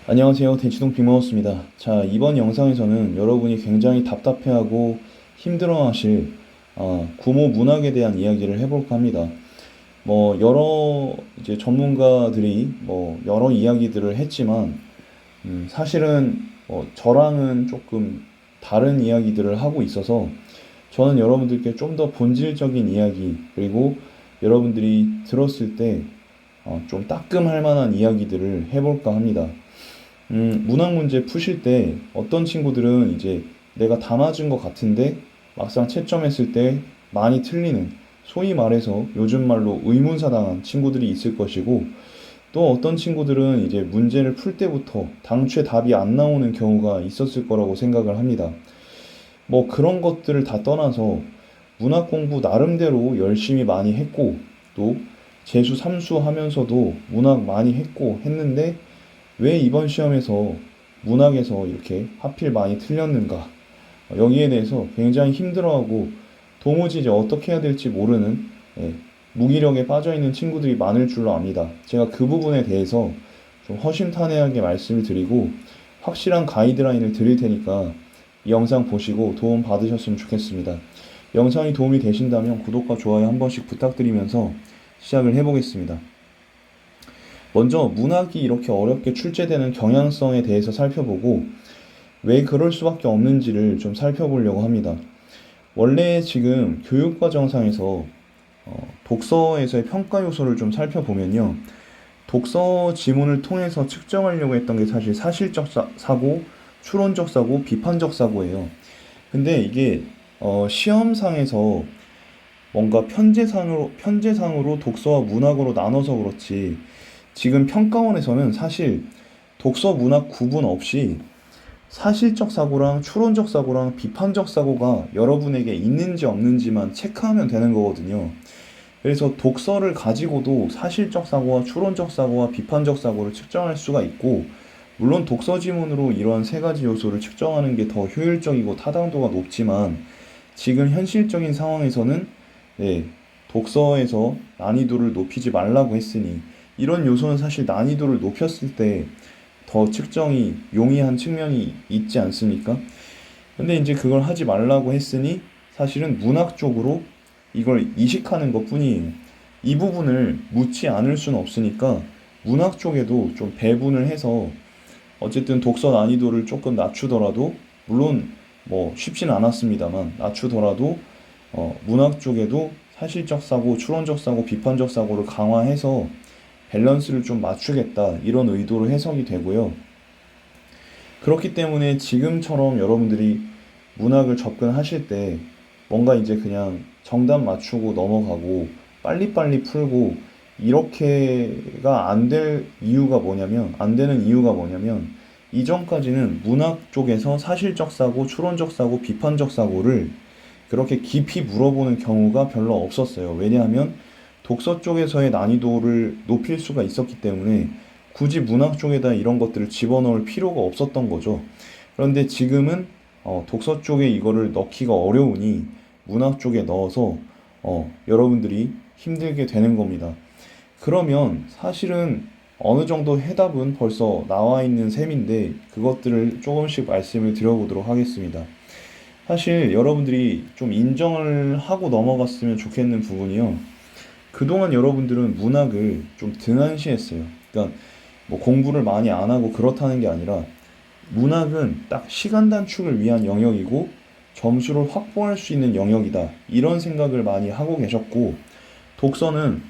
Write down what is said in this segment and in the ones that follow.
안녕하세요. 대치동 빅마우스입니다. 자, 이번 영상에서는 여러분이 굉장히 답답해하고 힘들어하실 구모 문학에 대한 이야기를 해볼까 합니다. 여러 이제 전문가들이 여러 이야기들을 했지만 사실은 저랑은 조금 다른 이야기들을 하고 있어서 저는 여러분들께 좀 더 본질적인 이야기 그리고 여러분들이 들었을 때 좀 따끔할 만한 이야기들을 해볼까 합니다. 문학 문제 푸실 때 어떤 친구들은 이제 내가 다 맞은 것 같은데 막상 채점했을 때 많이 틀리는, 소위 말해서 요즘 말로 의문사당한 친구들이 있을 것이고, 또 어떤 친구들은 이제 문제를 풀 때부터 당최 답이 안 나오는 경우가 있었을 거라고 생각을 합니다. 그런 것들을 다 떠나서 문학 공부 나름대로 열심히 많이 했고, 또 재수 삼수 하면서도 문학 많이 했고 했는데 왜 이번 시험에서 문학에서 이렇게 하필 많이 틀렸는가? 여기에 대해서 굉장히 힘들어하고 도무지 이제 어떻게 해야 될지 모르는 무기력에 빠져 있는 친구들이 많을 줄로 압니다. 제가 그 부분에 대해서 좀 허심탄회하게 말씀을 드리고 확실한 가이드라인을 드릴 테니까 이 영상 보시고 도움 받으셨으면 좋겠습니다. 영상이 도움이 되신다면 구독과 좋아요 한 번씩 부탁드리면서 시작을 해보겠습니다. 먼저 문학이 이렇게 어렵게 출제되는 경향성에 대해서 살펴보고 왜 그럴 수밖에 없는지를 좀 살펴보려고 합니다. 원래 지금 교육과정상에서 독서에서의 평가 요소를 좀 살펴보면요. 독서 지문을 통해서 측정하려고 했던 게 사실 사실적 사고, 추론적 사고, 비판적 사고예요. 근데 이게 시험상에서 뭔가 편제상으로 독서와 문학으로 나눠서 그렇지 지금 평가원에서는 사실 독서 문학 구분 없이 사실적 사고랑 추론적 사고랑 비판적 사고가 여러분에게 있는지 없는지만 체크하면 되는 거거든요. 그래서 독서를 가지고도 사실적 사고와 추론적 사고와 비판적 사고를 측정할 수가 있고, 물론 독서 지문으로 이러한 세 가지 요소를 측정하는 게 더 효율적이고 타당도가 높지만 지금 현실적인 상황에서는 독서에서 난이도를 높이지 말라고 했으니 이런 요소는 사실 난이도를 높였을 때 더 측정이 용이한 측면이 있지 않습니까? 근데 이제 그걸 하지 말라고 했으니 사실은 문학 쪽으로 이걸 이식하는 것 뿐이에요. 이 부분을 묻지 않을 수는 없으니까 문학 쪽에도 좀 배분을 해서 어쨌든 독서 난이도를 조금 낮추더라도, 물론 쉽진 않았습니다만 낮추더라도 문학 쪽에도 사실적 사고, 추론적 사고, 비판적 사고를 강화해서 밸런스를 좀 맞추겠다 이런 의도로 해석이 되고요. 그렇기 때문에 지금처럼 여러분들이 문학을 접근하실 때 뭔가 이제 그냥 정답 맞추고 넘어가고 빨리빨리 풀고 이렇게가 안 되는 이유가 뭐냐면 이전까지는 문학 쪽에서 사실적 사고, 추론적 사고, 비판적 사고를 그렇게 깊이 물어보는 경우가 별로 없었어요. 왜냐하면 독서 쪽에서의 난이도를 높일 수가 있었기 때문에 굳이 문학 쪽에다 이런 것들을 집어넣을 필요가 없었던 거죠. 그런데 지금은 독서 쪽에 이거를 넣기가 어려우니 문학 쪽에 넣어서 여러분들이 힘들게 되는 겁니다. 그러면 사실은 어느 정도 해답은 벌써 나와 있는 셈인데 그것들을 조금씩 말씀을 드려보도록 하겠습니다. 사실 여러분들이 좀 인정을 하고 넘어갔으면 좋겠는 부분이요. 그동안 여러분들은 문학을 좀 등한시했어요. 그러니까 공부를 많이 안 하고 그렇다는 게 아니라 문학은 딱 시간 단축을 위한 영역이고 점수를 확보할 수 있는 영역이다. 이런 생각을 많이 하고 계셨고, 독서는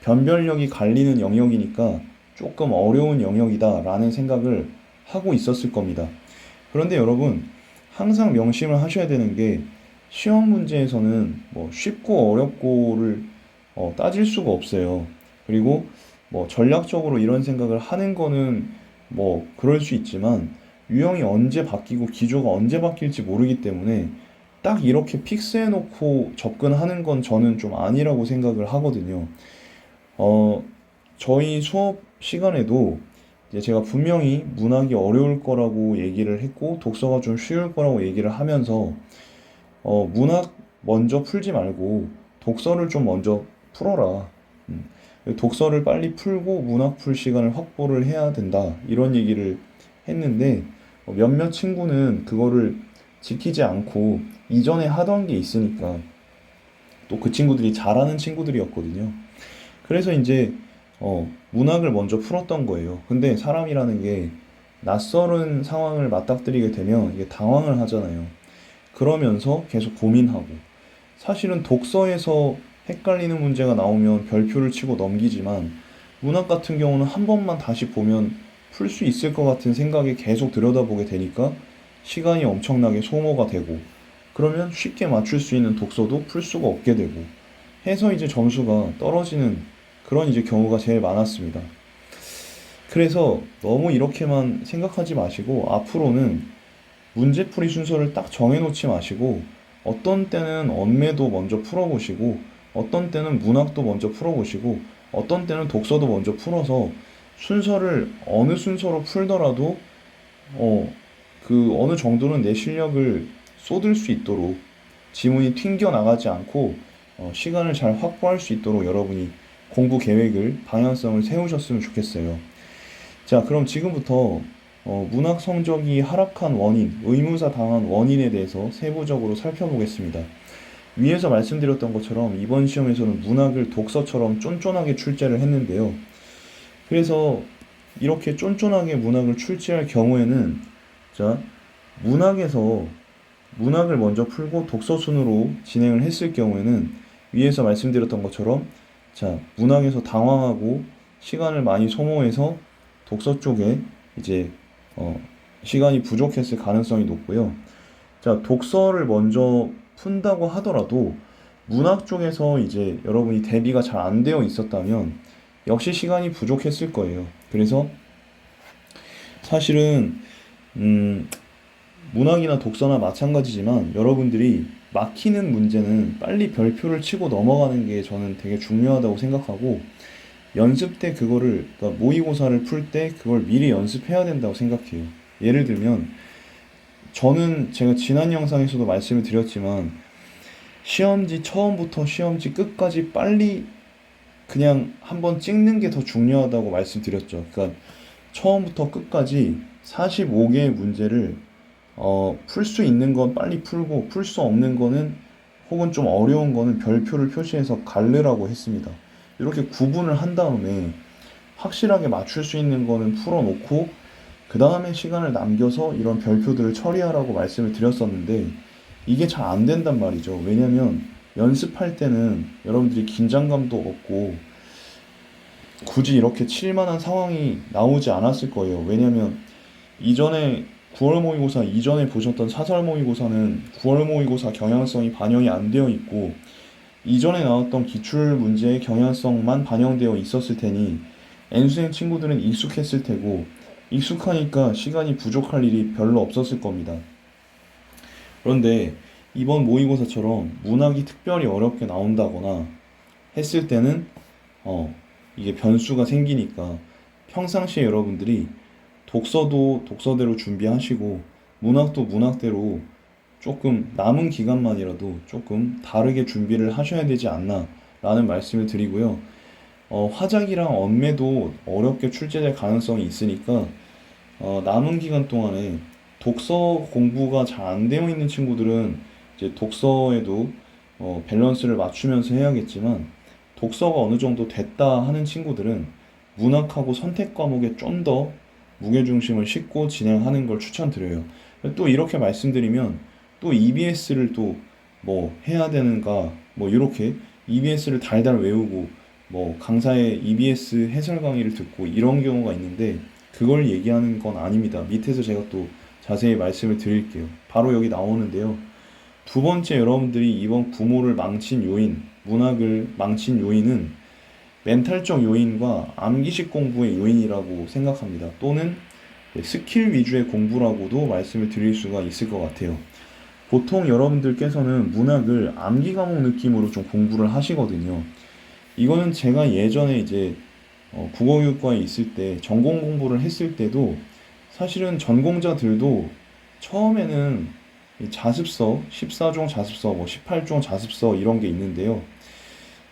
변별력이 갈리는 영역이니까 조금 어려운 영역이다 라는 생각을 하고 있었을 겁니다. 그런데 여러분, 항상 명심을 하셔야 되는 게 시험 문제에서는 쉽고 어렵고를 따질 수가 없어요. 그리고 전략적으로 이런 생각을 하는 거는 그럴 수 있지만 유형이 언제 바뀌고 기조가 언제 바뀔지 모르기 때문에 딱 이렇게 픽스해 놓고 접근하는 건 저는 좀 아니라고 생각을 하거든요. 어, 저희 수업 시간에도 이제 제가 분명히 문학이 어려울 거라고 얘기를 했고 독서가 좀 쉬울 거라고 얘기를 하면서 문학 먼저 풀지 말고 독서를 좀 먼저 풀어라. 독서를 빨리 풀고 문학 풀 시간을 확보를 해야 된다. 이런 얘기를 했는데 몇몇 친구는 그거를 지키지 않고 이전에 하던 게 있으니까 또 그 친구들이 잘하는 친구들이었거든요. 그래서 이제 문학을 먼저 풀었던 거예요. 근데 사람이라는 게 낯설은 상황을 맞닥뜨리게 되면 이게 당황을 하잖아요. 그러면서 계속 고민하고 사실은 독서에서 헷갈리는 문제가 나오면 별표를 치고 넘기지만 문학 같은 경우는 한 번만 다시 보면 풀 수 있을 것 같은 생각에 계속 들여다보게 되니까 시간이 엄청나게 소모가 되고 그러면 쉽게 맞출 수 있는 독서도 풀 수가 없게 되고 해서 이제 점수가 떨어지는 그런 이제 경우가 제일 많았습니다. 그래서 너무 이렇게만 생각하지 마시고 앞으로는 문제풀이 순서를 딱 정해놓지 마시고 어떤 때는 언매도 먼저 풀어보시고 어떤 때는 문학도 먼저 풀어보시고 어떤 때는 독서도 먼저 풀어서 순서를 어느 순서로 풀더라도 그 어느 정도는 내 실력을 쏟을 수 있도록 지문이 튕겨 나가지 않고 시간을 잘 확보할 수 있도록 여러분이 공부 계획을 방향성을 세우셨으면 좋겠어요. 자, 그럼 지금부터 문학 성적이 하락한 원인, 의무사 당한 원인에 대해서 세부적으로 살펴보겠습니다. 위에서 말씀드렸던 것처럼 이번 시험에서는 문학을 독서처럼 쫀쫀하게 출제를 했는데요. 그래서 이렇게 쫀쫀하게 문학을 출제할 경우에는 자, 문학에서 문학을 먼저 풀고 독서 순으로 진행을 했을 경우에는 위에서 말씀드렸던 것처럼 자, 문학에서 당황하고 시간을 많이 소모해서 독서 쪽에 이제 시간이 부족했을 가능성이 높고요. 자, 독서를 먼저 푼다고 하더라도 문학 쪽에서 이제 여러분이 대비가 잘 안 되어 있었다면 역시 시간이 부족했을 거예요. 그래서 사실은 문학이나 독서나 마찬가지지만 여러분들이 막히는 문제는 빨리 별표를 치고 넘어가는 게 저는 되게 중요하다고 생각하고 연습 때 그거를 그러니까 모의고사를 풀 때 그걸 미리 연습해야 된다고 생각해요. 예를 들면 저는 제가 지난 영상에서도 말씀을 드렸지만 시험지 처음부터 시험지 끝까지 빨리 그냥 한번 찍는 게 더 중요하다고 말씀드렸죠. 그러니까 처음부터 끝까지 45개의 문제를 풀 수 있는 건 빨리 풀고 풀 수 없는 거는 혹은 좀 어려운 거는 별표를 표시해서 갈르라고 했습니다. 이렇게 구분을 한 다음에 확실하게 맞출 수 있는 거는 풀어놓고 그 다음에 시간을 남겨서 이런 별표들을 처리하라고 말씀을 드렸었는데 이게 잘 안 된단 말이죠. 왜냐면 연습할 때는 여러분들이 긴장감도 없고 굳이 이렇게 칠 만한 상황이 나오지 않았을 거예요. 왜냐면 이전에 9월 모의고사 이전에 보셨던 사설 모의고사는 9월 모의고사 경향성이 반영이 안 되어 있고 이전에 나왔던 기출 문제의 경향성만 반영되어 있었을 테니 N수생 친구들은 익숙했을 테고 익숙하니까 시간이 부족할 일이 별로 없었을 겁니다. 그런데 이번 모의고사처럼 문학이 특별히 어렵게 나온다거나 했을 때는 이게 변수가 생기니까 평상시에 여러분들이 독서도 독서대로 준비하시고 문학도 문학대로 조금 남은 기간만이라도 조금 다르게 준비를 하셔야 되지 않나 라는 말씀을 드리고요. 화작이랑 언매도 어렵게 출제될 가능성이 있으니까 남은 기간 동안에 독서 공부가 잘 안 되어 있는 친구들은 이제 독서에도 밸런스를 맞추면서 해야겠지만 독서가 어느 정도 됐다 하는 친구들은 문학하고 선택 과목에 좀 더 무게중심을 싣고 진행하는 걸 추천드려요. 또 이렇게 말씀드리면 또 EBS를 또 뭐 해야 되는가 뭐 이렇게 EBS를 달달 외우고 뭐 강사의 EBS 해설 강의를 듣고 이런 경우가 있는데 그걸 얘기하는 건 아닙니다. 밑에서 제가 또 자세히 말씀을 드릴게요. 바로 여기 나오는데요. 두 번째 여러분들이 이번 부모를 망친 요인, 문학을 망친 요인은 멘탈적 요인과 암기식 공부의 요인이라고 생각합니다. 또는 스킬 위주의 공부라고도 말씀을 드릴 수가 있을 것 같아요. 보통 여러분들께서는 문학을 암기 과목 느낌으로 좀 공부를 하시거든요. 이거는 제가 예전에 이제 국어교육과에 있을 때 전공 공부를 했을 때도 사실은 전공자들도 처음에는 이 자습서, 14종 자습서, 뭐 18종 자습서 이런 게 있는데요.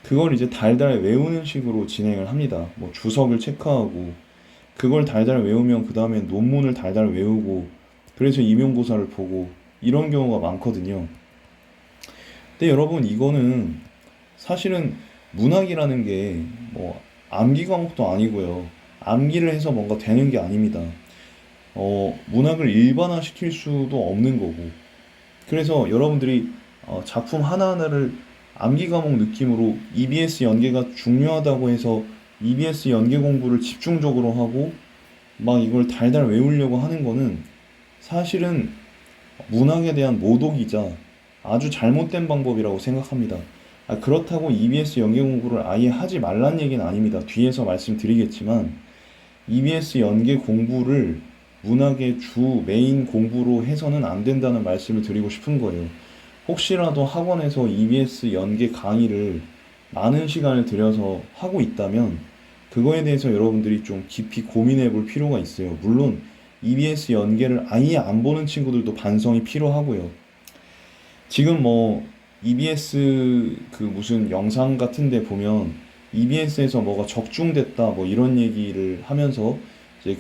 그걸 이제 달달 외우는 식으로 진행을 합니다. 뭐 주석을 체크하고 그걸 달달 외우면 그 다음에 논문을 달달 외우고 그래서 임용고사를 보고 이런 경우가 많거든요. 근데 여러분 이거는 사실은 문학이라는 게 뭐 암기 과목도 아니고요. 암기를 해서 뭔가 되는 게 아닙니다. 문학을 일반화 시킬 수도 없는 거고. 그래서 여러분들이 작품 하나하나를 암기 과목 느낌으로 EBS 연계가 중요하다고 해서 EBS 연계 공부를 집중적으로 하고 막 이걸 달달 외우려고 하는 거는 사실은 문학에 대한 모독이자 아주 잘못된 방법이라고 생각합니다. 그렇다고 EBS 연계 공부를 아예 하지 말란 얘기는 아닙니다. 뒤에서 말씀드리겠지만 EBS 연계 공부를 문학의 주 메인 공부로 해서는 안 된다는 말씀을 드리고 싶은 거예요. 혹시라도 학원에서 EBS 연계 강의를 많은 시간을 들여서 하고 있다면 그거에 대해서 여러분들이 좀 깊이 고민해 볼 필요가 있어요. 물론 EBS 연계를 아예 안 보는 친구들도 반성이 필요하고요. 지금 뭐 EBS 그 무슨 영상 같은 데 보면 EBS에서 뭐가 적중됐다 뭐 이런 얘기를 하면서 이제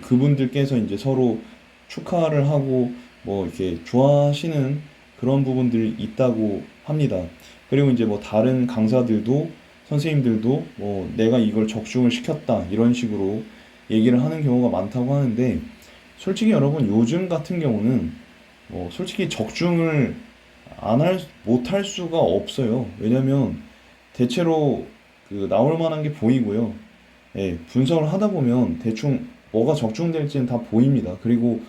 그분들께서 이제 서로 축하를 하고 뭐 이렇게 좋아하시는 그런 부분들이 있다고 합니다. 그리고 이제 뭐 다른 강사들도 선생님들도 뭐 내가 이걸 적중을 시켰다 이런 식으로 얘기를 하는 경우가 많다고 하는데 솔직히 여러분 요즘 같은 경우는 뭐 솔직히 적중을 못할 수가 없어요. 왜냐면 대체로 나올 만한 게 보이고요. 예, 분석을 하다 보면 대충 뭐가 적중될지는 다 보입니다. 그리고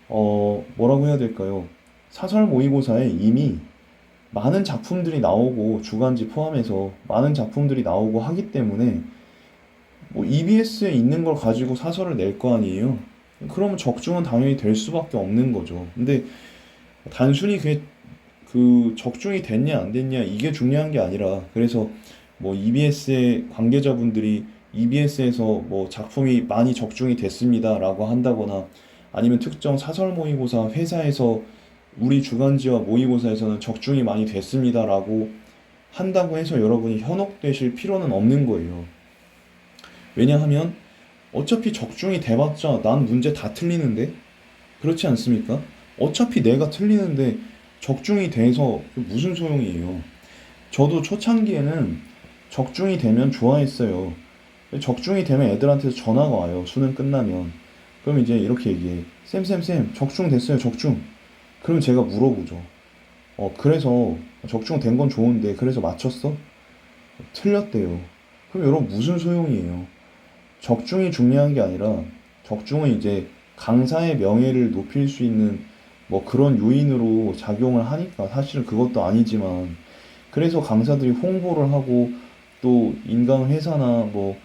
뭐라고 해야 될까요? 사설 모의고사에 이미 많은 작품들이 나오고 주간지 포함해서 많은 작품들이 나오고 하기 때문에 뭐 EBS에 있는 걸 가지고 사설을 낼 거 아니에요. 그러면 적중은 당연히 될 수밖에 없는 거죠. 근데 단순히 그 적중이 됐냐 안 됐냐 이게 중요한 게 아니라 그래서 뭐 EBS의 관계자분들이 EBS에서 뭐 작품이 많이 적중이 됐습니다라고 한다거나 아니면 특정 사설 모의고사 회사에서 우리 주간지와 모의고사에서는 적중이 많이 됐습니다라고 한다고 해서 여러분이 현혹되실 필요는 없는 거예요. 왜냐하면 어차피 적중이 돼봤자 난 문제 다 틀리는데 그렇지 않습니까? 어차피 내가 틀리는데 적중이 돼서 무슨 소용이에요. 저도 초창기에는 적중이 되면 좋아했어요. 적중이 되면 애들한테서 전화가 와요. 수능 끝나면. 그럼 이제 이렇게 얘기해. 쌤, 적중 됐어요, 적중. 그럼 제가 물어보죠. 그래서 적중된 건 좋은데, 그래서 맞췄어? 틀렸대요. 그럼 여러분 무슨 소용이에요? 적중이 중요한 게 아니라, 적중은 이제 강사의 명예를 높일 수 있는 뭐 그런 요인으로 작용을 하니까 사실은 그것도 아니지만, 그래서 강사들이 홍보를 하고 또 인강 회사나 뭐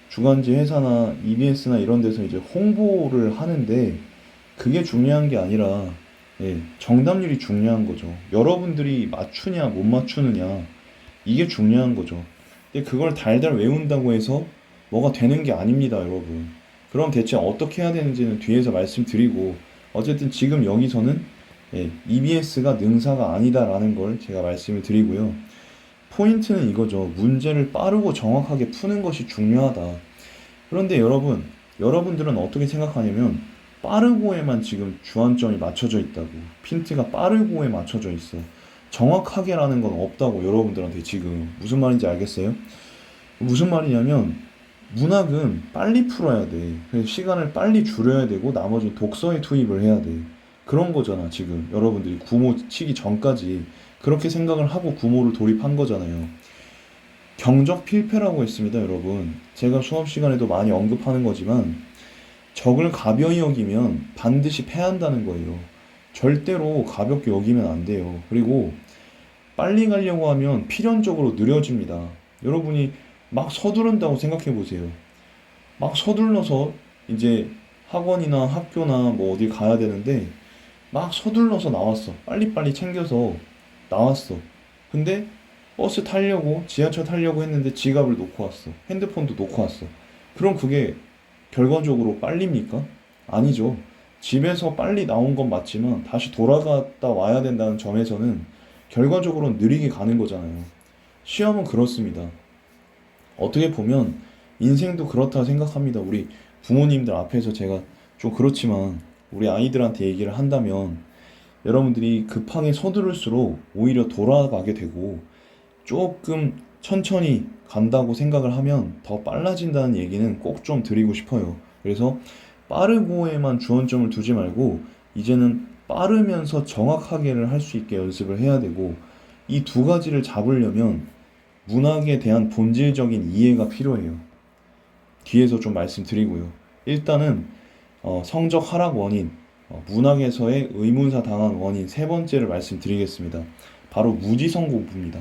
주간지 회사나 EBS나 이런 데서 이제 홍보를 하는데 그게 중요한 게 아니라 정답률이 중요한 거죠. 여러분들이 맞추냐 못 맞추느냐 이게 중요한 거죠. 근데 그걸 달달 외운다고 해서 뭐가 되는 게 아닙니다, 여러분. 그럼 대체 어떻게 해야 되는지는 뒤에서 말씀드리고 어쨌든 지금 여기서는 EBS가 능사가 아니다라는 걸 제가 말씀을 드리고요. 포인트는 이거죠. 문제를 빠르고 정확하게 푸는 것이 중요하다. 그런데 여러분들은 어떻게 생각하냐면 빠르고에만 지금 주안점이 맞춰져 있다고. 핀트가 빠르고에 맞춰져 있어. 정확하게라는 건 없다고 여러분들한테 지금. 무슨 말인지 알겠어요? 무슨 말이냐면 문학은 빨리 풀어야 돼. 그래서 시간을 빨리 줄여야 되고 나머지 독서에 투입을 해야 돼. 그런 거잖아, 지금. 여러분들이 구모 치기 전까지 그렇게 생각을 하고 구모를 돌입한 거잖아요. 경적 필패라고 했습니다, 여러분. 제가 수업 시간에도 많이 언급하는 거지만 적을 가벼이 여기면 반드시 패한다는 거예요. 절대로 가볍게 여기면 안 돼요. 그리고 빨리 가려고 하면 필연적으로 느려집니다. 여러분이 막 서두른다고 생각해 보세요. 막 서둘러서 이제 학원이나 학교나 뭐 어디 가야 되는데 막 서둘러서 나왔어. 빨리빨리 챙겨서 나왔어. 근데 버스 타려고 지하철 타려고 했는데 지갑을 놓고 왔어. 핸드폰도 놓고 왔어. 그럼 그게 결과적으로 빨립니까? 아니죠. 집에서 빨리 나온 건 맞지만 다시 돌아갔다 와야 된다는 점에서는 결과적으로는 느리게 가는 거잖아요. 시험은 그렇습니다. 어떻게 보면 인생도 그렇다 생각합니다. 우리 부모님들 앞에서 제가 좀 그렇지만 우리 아이들한테 얘기를 한다면 여러분들이 급하게 서두를수록 오히려 돌아가게 되고 조금 천천히 간다고 생각을 하면 더 빨라진다는 얘기는 꼭 좀 드리고 싶어요. 그래서 빠르고에만 주안점을 두지 말고 이제는 빠르면서 정확하게를 할 수 있게 연습을 해야 되고 이 두 가지를 잡으려면 문학에 대한 본질적인 이해가 필요해요. 뒤에서 좀 말씀드리고요. 일단은 성적 하락 원인, 문학에서의 의문사 당한 원인 세 번째를 말씀드리겠습니다. 바로 무지성 공부입니다.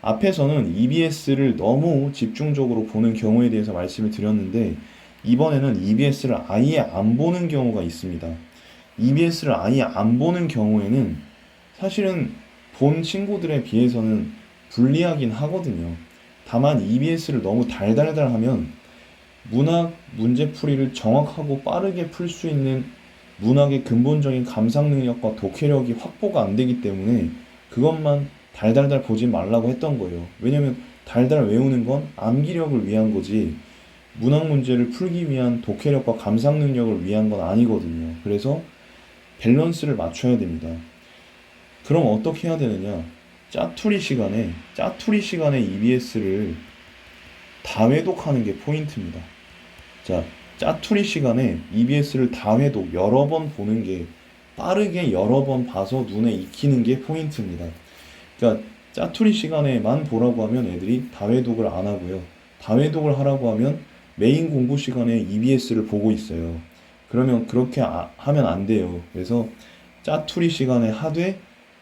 앞에서는 EBS를 너무 집중적으로 보는 경우에 대해서 말씀을 드렸는데 이번에는 EBS를 아예 안 보는 경우가 있습니다. EBS를 아예 안 보는 경우에는 사실은 본 친구들에 비해서는 불리하긴 하거든요. 다만 EBS를 너무 달달달 하면 문학 문제풀이를 정확하고 빠르게 풀 수 있는 문학의 근본적인 감상 능력과 독해력이 확보가 안 되기 때문에 그것만 달달달 보지 말라고 했던 거예요. 왜냐면 달달 외우는 건 암기력을 위한 거지 문학 문제를 풀기 위한 독해력과 감상 능력을 위한 건 아니거든요. 그래서 밸런스를 맞춰야 됩니다. 그럼 어떻게 해야 되느냐? 짜투리 시간에 EBS를 다회독하는 게 포인트입니다. 자, 짜투리 시간에 EBS를 다회독 여러 번 보는 게 빠르게 여러 번 봐서 눈에 익히는 게 포인트입니다. 그러니까 짜투리 시간에만 보라고 하면 애들이 다회독을 안 하고요. 다회독을 하라고 하면 메인 공부 시간에 EBS를 보고 있어요. 그러면 그렇게 하면 안 돼요. 그래서 짜투리 시간에 하되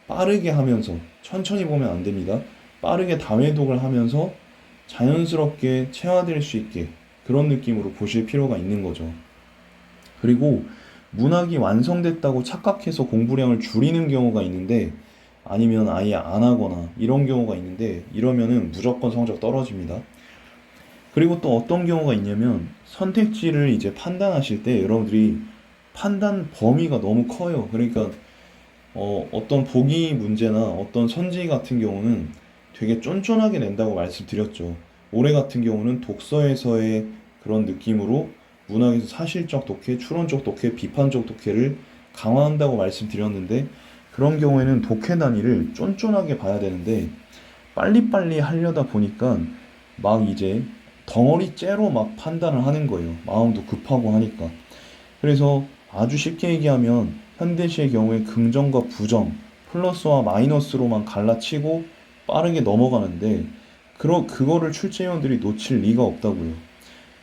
빠르게 하면서 천천히 보면 안 됩니다. 빠르게 다회독을 하면서 자연스럽게 체화될 수 있게 그런 느낌으로 보실 필요가 있는 거죠. 그리고 문학이 완성됐다고 착각해서 공부량을 줄이는 경우가 있는데 아니면 아예 안 하거나 이런 경우가 있는데 이러면은 무조건 성적 떨어집니다. 그리고 또 어떤 경우가 있냐면 선택지를 이제 판단하실 때 여러분들이 판단 범위가 너무 커요. 그러니까 어떤 보기 문제나 어떤 선지 같은 경우는 되게 쫀쫀하게 낸다고 말씀드렸죠. 올해 같은 경우는 독서에서의 그런 느낌으로 문학에서 사실적 독해, 추론적 독해, 비판적 독해를 강화한다고 말씀드렸는데 그런 경우에는 독해 단위를 쫀쫀하게 봐야 되는데 빨리빨리 하려다 보니까 막 이제 덩어리째로 막 판단을 하는 거예요. 마음도 급하고 하니까. 그래서 아주 쉽게 얘기하면 현대시의 경우에 긍정과 부정, 플러스와 마이너스로만 갈라치고 빠르게 넘어가는데 그거를 출제위원들이 놓칠 리가 없다고요.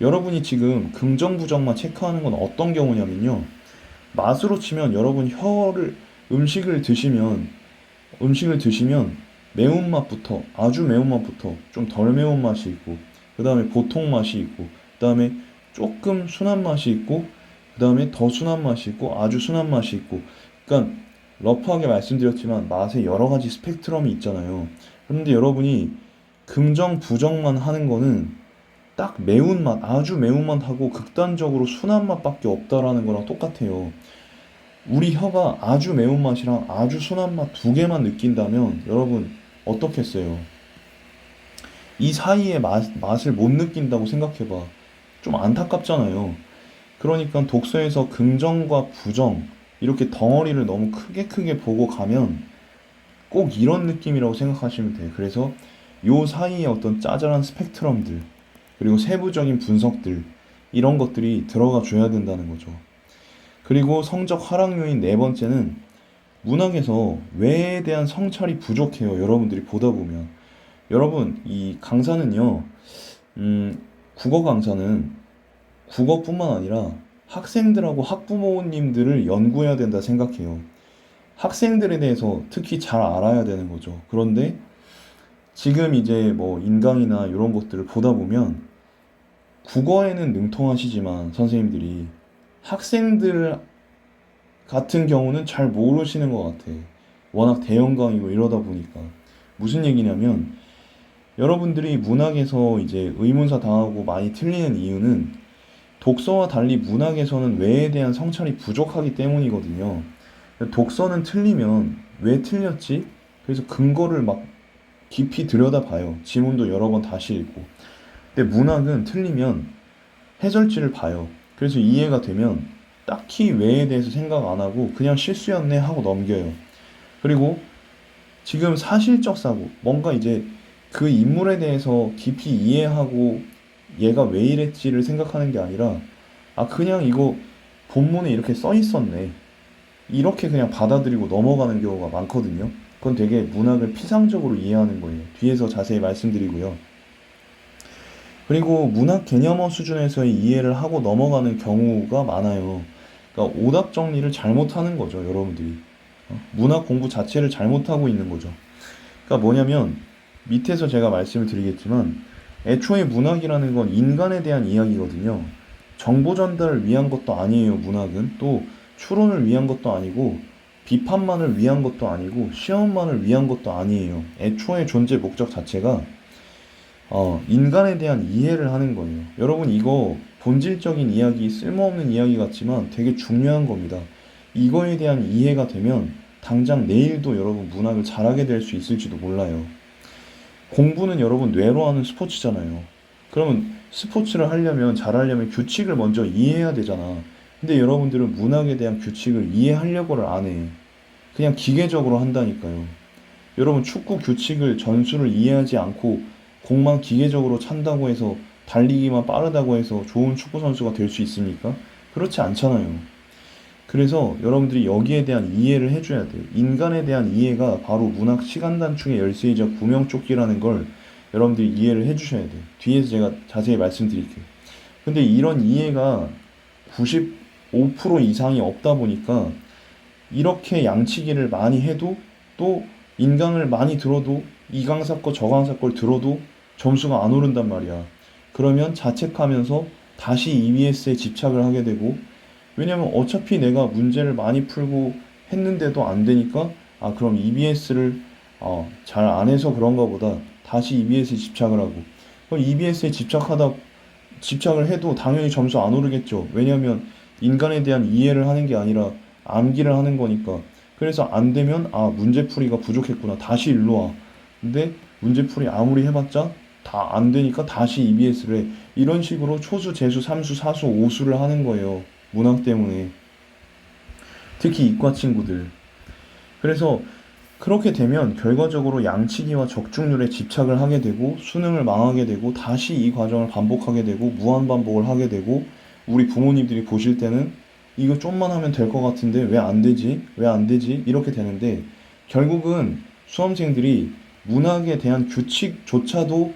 여러분이 지금 긍정, 부정만 체크하는 건 어떤 경우냐면요. 맛으로 치면 여러분 음식을 드시면 매운맛부터 아주 매운맛부터 좀 덜 매운맛이 있고 그 다음에 보통 맛이 있고 그 다음에 조금 순한 맛이 있고 그 다음에 더 순한 맛이 있고 아주 순한 맛이 있고 그러니까 러프하게 말씀드렸지만 맛에 여러 가지 스펙트럼이 있잖아요. 그런데 여러분이 긍정, 부정만 하는 거는 딱 매운맛, 아주 매운맛하고 극단적으로 순한 맛밖에 없다라는 거랑 똑같아요. 우리 혀가 아주 매운맛이랑 아주 순한 맛 두 개만 느낀다면 여러분 어떻겠어요? 이 사이의 맛을 못 느낀다고 생각해봐. 좀 안타깝잖아요. 그러니까 독서에서 긍정과 부정 이렇게 덩어리를 너무 크게 보고 가면 꼭 이런 느낌이라고 생각하시면 돼요. 그래서 요 사이에 어떤 짜잘한 스펙트럼들 그리고 세부적인 분석들 이런 것들이 들어가 줘야 된다는 거죠. 그리고 성적 하락 요인 네 번째는 문학에서 외에 대한 성찰이 부족해요. 여러분들이 보다 보면 여러분 이 강사는요 국어 강사는 국어뿐만 아니라 학생들하고 학부모님들을 연구해야 된다 생각해요. 학생들에 대해서 특히 잘 알아야 되는 거죠. 그런데 지금 이제 뭐 인강이나 이런 것들을 보다 보면 국어에는 능통하시지만 선생님들이 학생들 같은 경우는 잘 모르시는 것 같아. 워낙 대형강이고 이러다 보니까. 무슨 얘기냐면 여러분들이 문학에서 이제 의문사 당하고 많이 틀리는 이유는 독서와 달리 문학에서는 왜에 대한 성찰이 부족하기 때문이거든요. 독서는 틀리면 왜 틀렸지? 그래서 근거를 막 깊이 들여다봐요. 지문도 여러 번 다시 읽고. 근데 문학은 틀리면 해설지를 봐요. 그래서 이해가 되면 딱히 왜에 대해서 생각 안 하고 그냥 실수였네 하고 넘겨요. 그리고 지금 사실적 사고, 뭔가 이제 그 인물에 대해서 깊이 이해하고 얘가 왜 이랬지를 생각하는 게 아니라, 아, 그냥 이거 본문에 이렇게 써 있었네. 이렇게 그냥 받아들이고 넘어가는 경우가 많거든요. 그건 되게 문학을 피상적으로 이해하는 거예요. 뒤에서 자세히 말씀드리고요. 그리고 문학 개념어 수준에서의 이해를 하고 넘어가는 경우가 많아요. 그러니까 오답 정리를 잘못하는 거죠, 여러분들이. 문학 공부 자체를 잘못하고 있는 거죠. 그러니까 뭐냐면, 밑에서 제가 말씀을 드리겠지만, 애초에 문학이라는 건 인간에 대한 이야기거든요. 정보 전달을 위한 것도 아니에요, 문학은. 또 추론을 위한 것도 아니고, 비판만을 위한 것도 아니고, 시험만을 위한 것도 아니에요. 애초에 존재 목적 자체가 인간에 대한 이해를 하는 거예요. 여러분, 이거 본질적인 이야기, 쓸모없는 이야기 같지만 되게 중요한 겁니다. 이거에 대한 이해가 되면 당장 내일도 여러분 문학을 잘하게 될 수 있을지도 몰라요. 공부는 여러분 뇌로 하는 스포츠잖아요. 그러면 스포츠를 하려면, 잘하려면 규칙을 먼저 이해해야 되잖아. 근데 여러분들은 문학에 대한 규칙을 이해하려고를 안 해. 그냥 기계적으로 한다니까요. 여러분, 축구 규칙을, 전술을 이해하지 않고 공만 기계적으로 찬다고 해서, 달리기만 빠르다고 해서 좋은 축구 선수가 될 수 있습니까? 그렇지 않잖아요. 그래서 여러분들이 여기에 대한 이해를 해줘야 돼요. 인간에 대한 이해가 바로 문학 시간 단축의 열쇠이자 구명조끼라는 걸 여러분들이 이해를 해주셔야 돼요. 뒤에서 제가 자세히 말씀드릴게요. 근데 이런 이해가 95% 이상이 없다 보니까 이렇게 양치기를 많이 해도, 또 인강을 많이 들어도, 이 강사 거 저 강사 걸 들어도 점수가 안 오른단 말이야. 그러면 자책하면서 다시 EBS에 집착을 하게 되고, 왜냐면 어차피 내가 문제를 많이 풀고 했는데도 안 되니까, 아, 그럼 EBS를 잘 안 해서 그런가 보다, 다시 EBS에 집착을 하고, 그럼 EBS에 집착을 해도 당연히 점수 안 오르겠죠. 왜냐면 인간에 대한 이해를 하는 게 아니라 암기를 하는 거니까. 그래서 안 되면, 아, 문제풀이가 부족했구나, 다시 일로 와. 근데 문제풀이 아무리 해봤자 다 안 되니까 다시 EBS를 해. 이런 식으로 초수, 재수, 삼수, 사수, 오수를 하는 거예요, 문학 때문에. 특히 이과 친구들. 그래서 그렇게 되면 결과적으로 양치기와 적중률에 집착을 하게 되고, 수능을 망하게 되고, 다시 이 과정을 반복하게 되고, 무한반복을 하게 되고, 우리 부모님들이 보실 때는 이거 좀만 하면 될 것 같은데 왜 안 되지? 왜 안 되지? 이렇게 되는데, 결국은 수험생들이 문학에 대한 규칙조차도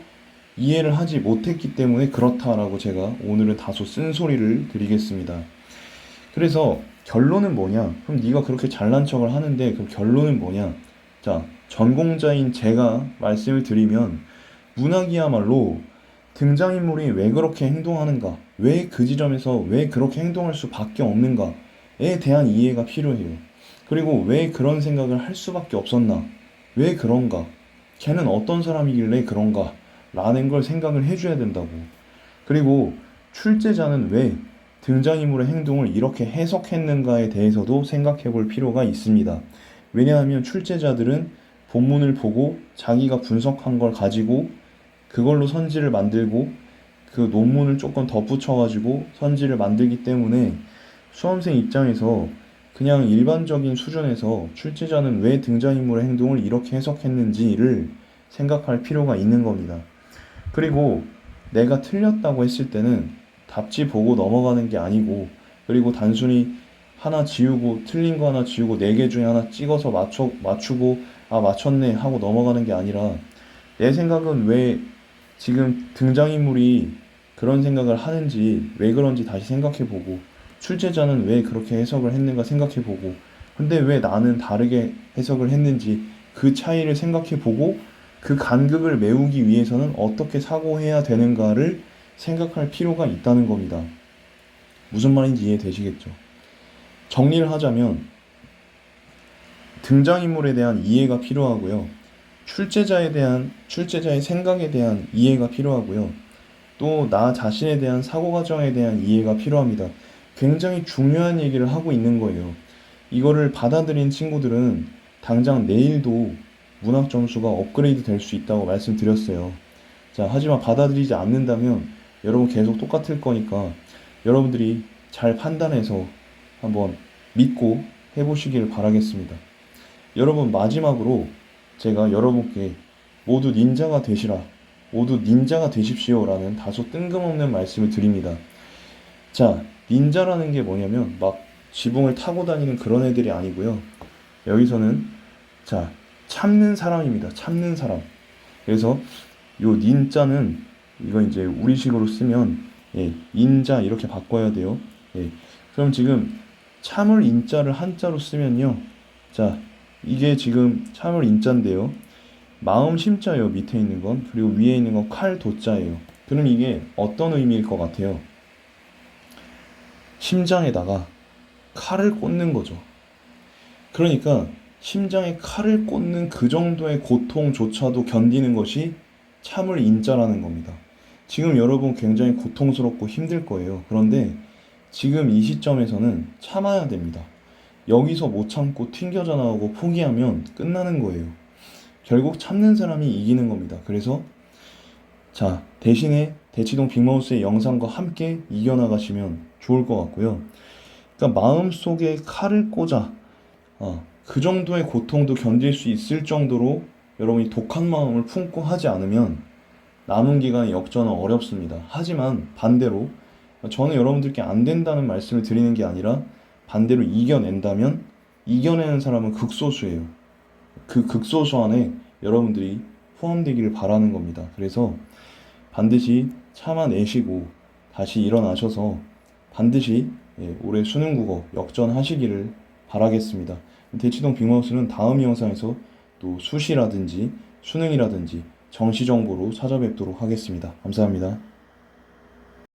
이해를 하지 못했기 때문에 그렇다라고 제가 오늘은 다소 쓴소리를 드리겠습니다. 그래서 결론은 뭐냐? 그럼 네가 그렇게 잘난 척을 하는데 그럼 결론은 뭐냐? 자, 전공자인 제가 말씀을 드리면, 문학이야말로 등장인물이 왜 그렇게 행동하는가, 왜 그 지점에서 왜 그렇게 행동할 수밖에 없는가에 대한 이해가 필요해요. 그리고 왜 그런 생각을 할 수밖에 없었나? 왜 그런가? 걔는 어떤 사람이길래 그런가? 라는 걸 생각을 해줘야 된다고. 그리고 출제자는 왜 등장인물의 행동을 이렇게 해석했는가에 대해서도 생각해 볼 필요가 있습니다. 왜냐하면 출제자들은 본문을 보고 자기가 분석한 걸 가지고 그걸로 선지를 만들고, 그 논문을 조금 덧붙여가지고 선지를 만들기 때문에, 수험생 입장에서 그냥 일반적인 수준에서 출제자는 왜 등장인물의 행동을 이렇게 해석했는지를 생각할 필요가 있는 겁니다. 그리고 내가 틀렸다고 했을 때는 답지 보고 넘어가는 게 아니고, 그리고 단순히 하나 지우고, 틀린 거 하나 지우고 4개 중에 하나 찍어서 맞추고, 아, 맞췄네 하고 넘어가는 게 아니라, 내 생각은 왜 지금 등장인물이 그런 생각을 하는지, 왜 그런지 다시 생각해보고, 출제자는 왜 그렇게 해석을 했는가 생각해보고, 근데 왜 나는 다르게 해석을 했는지 그 차이를 생각해보고, 그 간극을 메우기 위해서는 어떻게 사고해야 되는가를 생각할 필요가 있다는 겁니다. 무슨 말인지 이해되시겠죠? 정리를 하자면, 등장인물에 대한 이해가 필요하고요. 출제자의 생각에 대한 이해가 필요하고요. 또 나 자신에 대한 사고 과정에 대한 이해가 필요합니다. 굉장히 중요한 얘기를 하고 있는 거예요. 이거를 받아들인 친구들은 당장 내일도 문학 점수가 업그레이드 될 수 있다고 말씀드렸어요. 자, 하지만 받아들이지 않는다면 여러분 계속 똑같을 거니까, 여러분들이 잘 판단해서 한번 믿고 해보시길 바라겠습니다. 여러분, 마지막으로 제가 여러분께 모두 닌자가 되시라, 모두 닌자가 되십시오 라는 다소 뜬금없는 말씀을 드립니다. 자, 닌자라는 게 뭐냐면 막 지붕을 타고 다니는 그런 애들이 아니고요. 여기서는 자, 참는 사람입니다. 참는 사람. 그래서 요 닌자는 이거 이제 우리식으로 쓰면 인자 이렇게 바꿔야 돼요. 그럼 지금 참을 인자를 한자로 쓰면요. 자, 이게 지금 참을 인자인데요. 마음 심자예요. 밑에 있는 건. 그리고 위에 있는 건 칼 도자예요. 그럼 이게 어떤 의미일 것 같아요? 심장에다가 칼을 꽂는 거죠. 그러니까 심장에 칼을 꽂는 그 정도의 고통조차도 견디는 것이 참을 인자라는 겁니다. 지금 여러분 굉장히 고통스럽고 힘들 거예요. 그런데 지금 이 시점에서는 참아야 됩니다. 여기서 못 참고 튕겨져 나오고 포기하면 끝나는 거예요. 결국 참는 사람이 이기는 겁니다. 그래서 자, 대신에 대치동 빅마우스의 영상과 함께 이겨나가시면 좋을 것 같고요. 그러니까 마음속에 칼을 꽂아 그 정도의 고통도 견딜 수 있을 정도로 여러분이 독한 마음을 품고 하지 않으면 남은 기간 역전은 어렵습니다. 하지만 반대로 저는 여러분들께 안 된다는 말씀을 드리는 게 아니라 반대로 이겨낸다면 이겨내는 사람은 극소수예요. 그 극소수 안에 여러분들이 포함되기를 바라는 겁니다. 그래서 반드시 참아내시고 다시 일어나셔서 반드시 올해 수능 국어 역전하시기를 바라겠습니다. 대치동 빅마우스는 다음 영상에서 또 수시라든지 수능이라든지 정시 정보로 찾아뵙도록 하겠습니다. 감사합니다.